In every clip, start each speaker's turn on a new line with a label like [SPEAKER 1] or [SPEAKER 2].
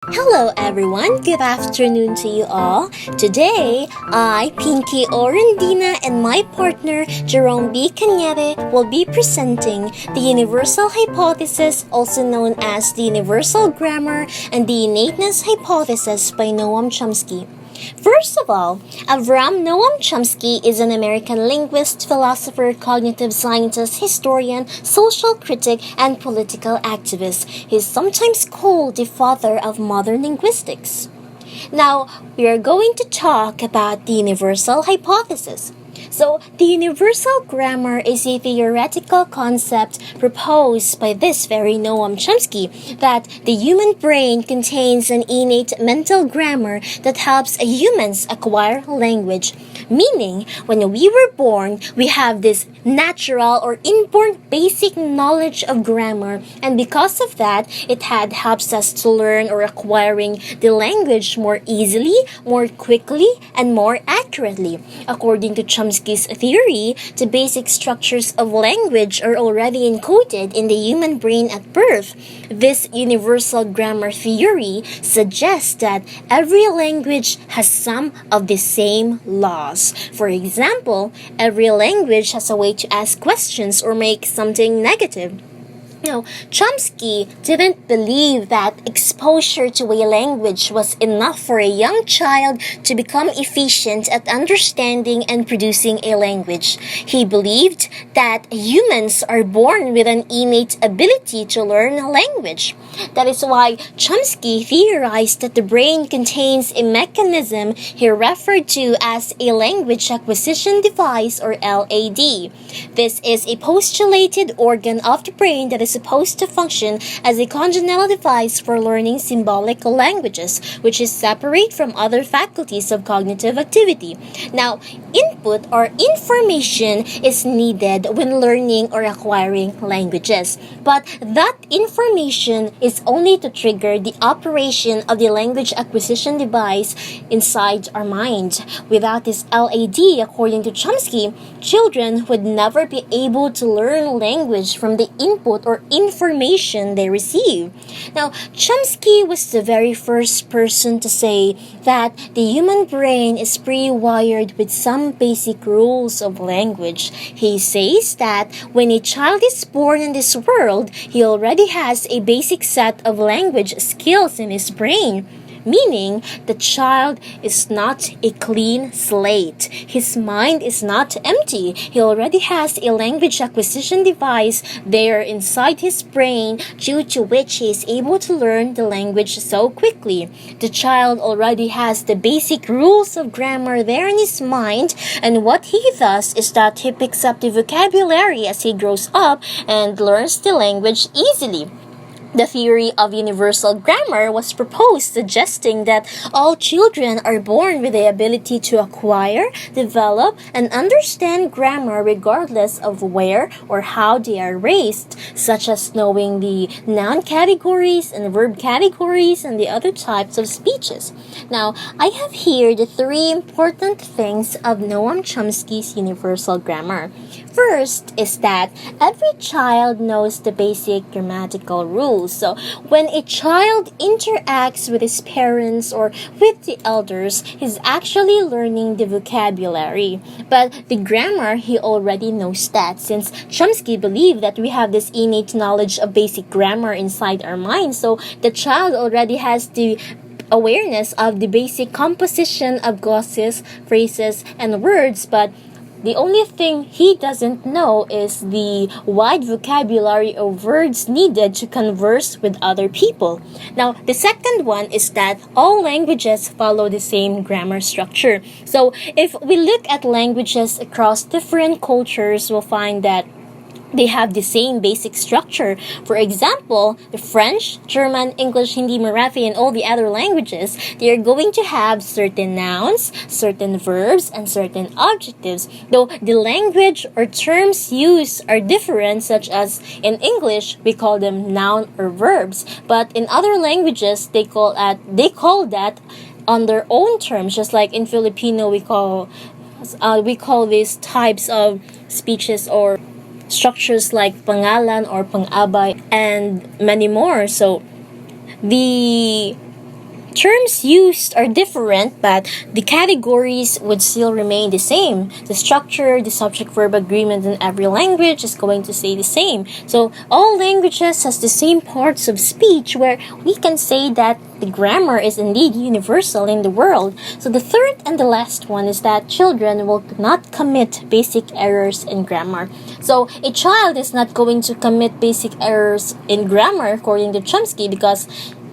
[SPEAKER 1] Hello everyone, good afternoon to you all. Today, I, Pinky Orendina, and my partner, Jerome B. Cañete, will be presenting the Universal Hypothesis, also known as the Universal Grammar, and the Innateness Hypothesis by Noam Chomsky. First of all, Avram Noam Chomsky is an American linguist, philosopher, cognitive scientist, historian, social critic, and political activist. He is sometimes called the father of modern linguistics. Now, we are going to talk about the Universal Hypothesis. So, the universal grammar is a theoretical concept proposed by this very Noam Chomsky that the human brain contains an innate mental grammar that helps humans acquire language. Meaning, when we were born, we have this natural or inborn basic knowledge of grammar, and because of that, it helps us to learn or acquiring the language more easily, more quickly, and more accurately. According to Chomsky's theory, the basic structures of language are already encoded in the human brain at birth. This universal grammar theory suggests that every language has some of the same laws. For example, every language has a way to ask questions or make something negative. Now, Chomsky didn't believe that exposure to a language was enough for a young child to become efficient at understanding and producing a language. He believed that humans are born with an innate ability to learn a language. That is why Chomsky theorized that the brain contains a mechanism he referred to as a language acquisition device, or LAD. This is a postulated organ of the brain that is supposed to function as a congenital device for learning symbolic languages, which is separate from other faculties of cognitive activity. Now, input or information is needed when learning or acquiring languages, but that information is only to trigger the operation of the language acquisition device inside our mind. Without this LAD, according to Chomsky, children would never be able to learn language from the input or information they receive. Now, Chomsky was the very first person to say that the human brain is pre-wired with some basic rules of language. He says that when a child is born in this world, he already has a basic set of language skills in his brain. Meaning, the child is not a clean slate. His mind is not empty. He already has a language acquisition device there inside his brain, due to which he is able to learn the language so quickly. The child already has the basic rules of grammar there in his mind, and what he does is that he picks up the vocabulary as he grows up and learns the language easily. The theory of universal grammar was proposed, suggesting that all children are born with the ability to acquire, develop, and understand grammar regardless of where or how they are raised, such as knowing the noun categories and verb categories and the other types of speeches. Now, I have here the three important things of Noam Chomsky's universal grammar. First is that every child knows the basic grammatical rules. So, when a child interacts with his parents or with the elders, he's actually learning the vocabulary. But the grammar, he already knows that, since Chomsky believed that we have this innate knowledge of basic grammar inside our mind. So, the child already has the awareness of the basic composition of glosses, phrases, and words, but the only thing he doesn't know is the wide vocabulary of words needed to converse with other people. Now, the second one is that all languages follow the same grammar structure. So, if we look at languages across different cultures, we'll find that they have the same basic structure. For example, the French, German, English, Hindi, Marathi, and all the other languages, they are going to have certain nouns, certain verbs, and certain adjectives. Though the language or terms used are different, such as in English, we call them noun or verbs. But in other languages, they call that on their own terms. Just like in Filipino, we call these types of speeches or structures like pangalan or pang-abay and many more. So the terms used are different, but the categories would still remain the same. The structure, the subject-verb agreement in every language is going to stay the same. So all languages has the same parts of speech where we can say that the grammar is indeed universal in the world. So the third and the last one is that children will not commit basic errors in grammar. So a child is not going to commit basic errors in grammar according to Chomsky, because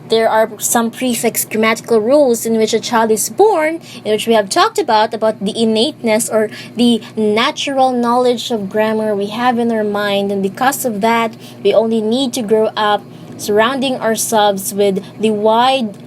[SPEAKER 1] there are some prefix grammatical rules in which a child is born, in which we have talked about the innateness or the natural knowledge of grammar we have in our mind. And because of that, we only need to grow up surrounding ourselves with the wide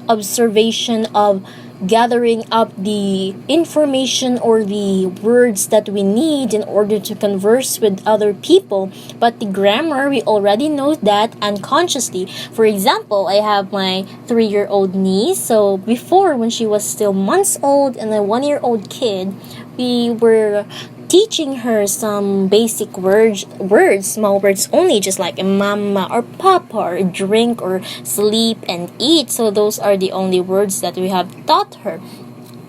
[SPEAKER 1] observation of gathering up the information or the words that we need in order to converse with other people. But the grammar, we already know that unconsciously. For example, I have my 3-year-old niece. So before, when she was still months old and a 1-year-old kid, we were teaching her some basic words, small words only, just like mama or papa or drink or sleep and eat. So those are the only words that we have taught her.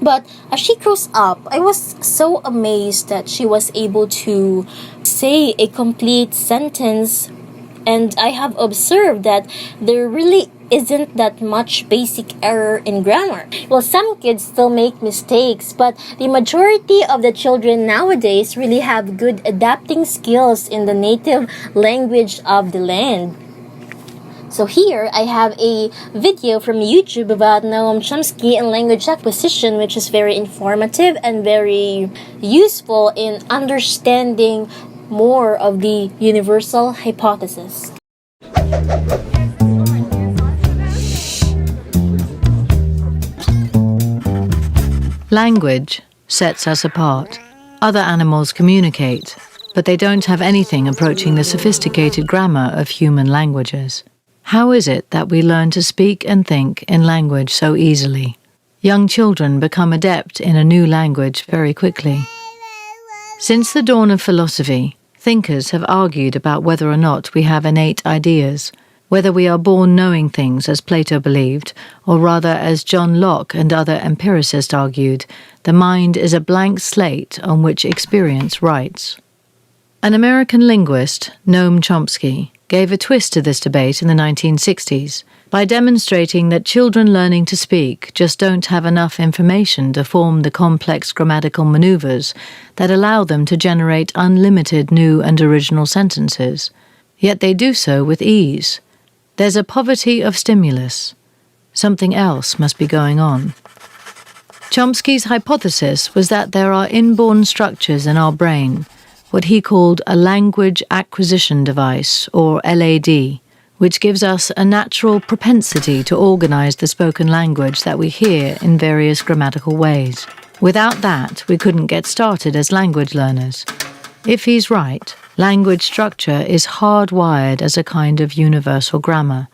[SPEAKER 1] But as she grows up, I was so amazed that she was able to say a complete sentence. And I have observed that there really isn't that much basic error in grammar. Well, some kids still make mistakes, but the majority of the children nowadays really have good adapting skills in the native language of the land. So here, I have a video from YouTube about Noam Chomsky and language acquisition, which is very informative and very useful in understanding more of the universal hypothesis.
[SPEAKER 2] Language sets us apart. Other animals communicate, but they don't have anything approaching the sophisticated grammar of human languages. How is it that we learn to speak and think in language so easily? Young children become adept in a new language very quickly. Since the dawn of philosophy, thinkers have argued about whether or not we have innate ideas, whether we are born knowing things as Plato believed, or rather as John Locke and other empiricists argued, the mind is a blank slate on which experience writes. An American linguist, Noam Chomsky, gave a twist to this debate in the 1960s by demonstrating that children learning to speak just don't have enough information to form the complex grammatical maneuvers that allow them to generate unlimited new and original sentences. Yet they do so with ease. There's a poverty of stimulus. Something else must be going on. Chomsky's hypothesis was that there are inborn structures in our brain, what he called a language acquisition device, or LAD, which gives us a natural propensity to organize the spoken language that we hear in various grammatical ways. Without that, we couldn't get started as language learners. If he's right, language structure is hardwired as a kind of universal grammar.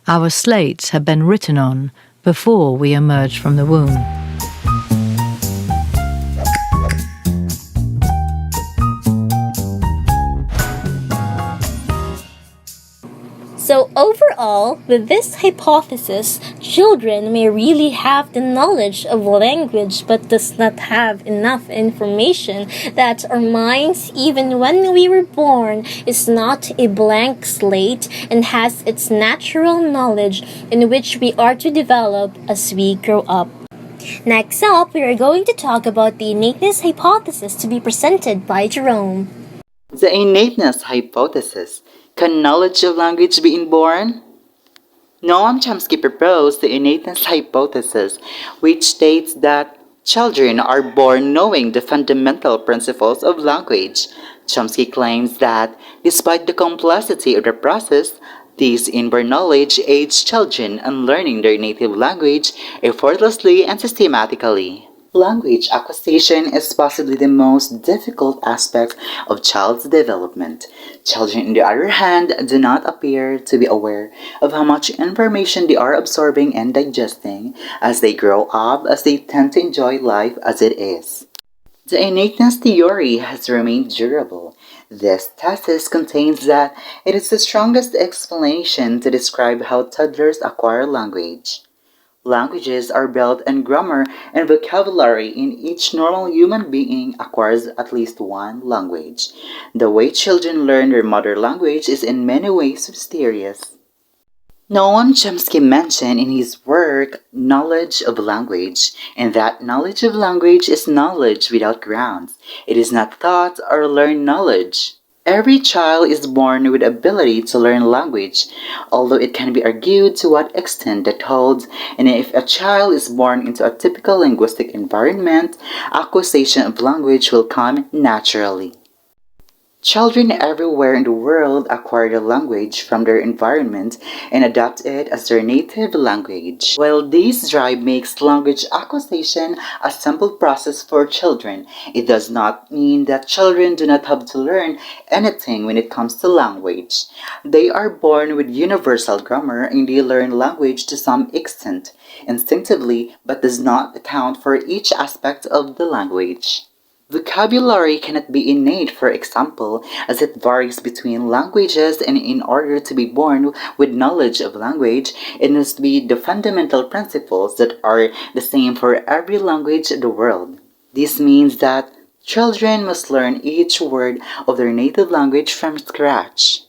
[SPEAKER 2] Our slates have been written on before we emerged from the womb.
[SPEAKER 1] So overall, with this hypothesis, children may really have the knowledge of language but does not have enough information, that our minds, even when we were born, is not a blank slate and has its natural knowledge in which we are to develop as we grow up. Next up, we are going to talk about the innateness hypothesis to be presented by Jerome.
[SPEAKER 3] The innateness hypothesis. Can knowledge of language be inborn? Noam Chomsky proposed the innateness hypothesis, which states that children are born knowing the fundamental principles of language. Chomsky claims that, despite the complexity of the process, this inborn knowledge aids children in learning their native language effortlessly and systematically. Language acquisition is possibly the most difficult aspect of child's development. Children, on the other hand, do not appear to be aware of how much information they are absorbing and digesting as they grow up, as they tend to enjoy life as it is. The innateness theory has remained durable. This thesis contains that it is the strongest explanation to describe how toddlers acquire language. Languages are built on grammar and vocabulary, and each normal human being acquires at least one language. The way children learn their mother language is in many ways mysterious. Noam Chomsky mentioned in his work knowledge of language, and that knowledge of language is knowledge without grounds. It is not taught or learned knowledge. Every child is born with ability to learn language, although it can be argued to what extent that holds, and if a child is born into a typical linguistic environment, acquisition of language will come naturally. Children everywhere in the world acquire the language from their environment and adopt it as their native language. While this drive makes language acquisition a simple process for children, it does not mean that children do not have to learn anything when it comes to language. They are born with universal grammar and they learn language to some extent, instinctively, but does not account for each aspect of the language. Vocabulary cannot be innate, for example, as it varies between languages, and in order to be born with knowledge of language, it must be the fundamental principles that are the same for every language in the world. This means that children must learn each word of their native language from scratch.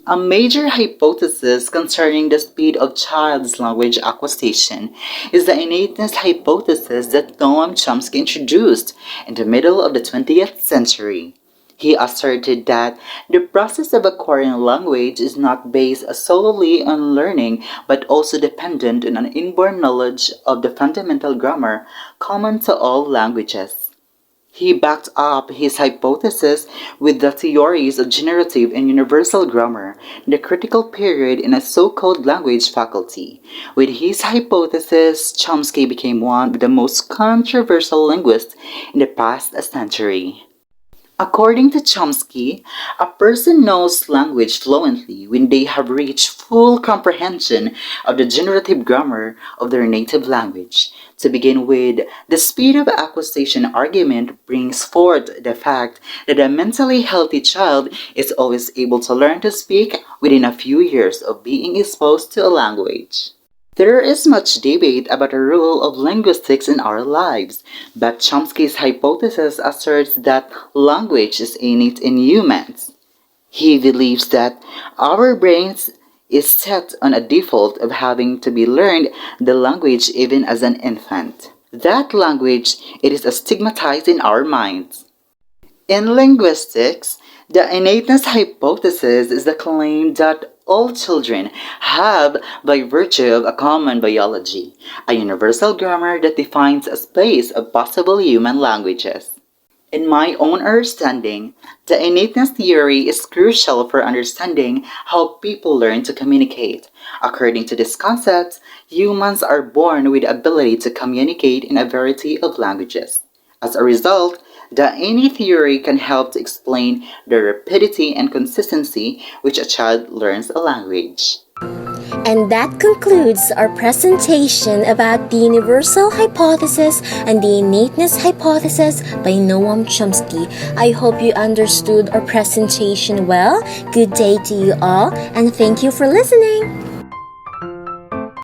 [SPEAKER 3] A major hypothesis concerning the speed of child's language acquisition is the innateness hypothesis that Noam Chomsky introduced in the middle of the 20th century. He asserted that the process of acquiring language is not based solely on learning but also dependent on an inborn knowledge of the fundamental grammar common to all languages. He backed up his hypothesis with the theories of generative and universal grammar, the critical period in a so-called language faculty. With his hypothesis, Chomsky became one of the most controversial linguists in the past century. According to Chomsky, a person knows language fluently when they have reached full comprehension of the generative grammar of their native language. To begin with, the speed of acquisition argument brings forth the fact that a mentally healthy child is always able to learn to speak within a few years of being exposed to a language. There is much debate about the role of linguistics in our lives, but Chomsky's hypothesis asserts that language is innate in humans. He believes that our brains is set on a default of having to be learned the language even as an infant. That language, it is stigmatized in our minds. In linguistics, the innateness hypothesis is the claim that all children have, by virtue of a common biology, a universal grammar that defines a space of possible human languages. In my own understanding, the innateness theory is crucial for understanding how people learn to communicate. According to this concept, humans are born with the ability to communicate in a variety of languages. As a result, the innate theory can help to explain the rapidity and consistency which a child learns a language.
[SPEAKER 1] And that concludes our presentation about the universal hypothesis and the innateness hypothesis by Noam Chomsky. I hope you understood our presentation well. Good day to you all, and thank you for listening.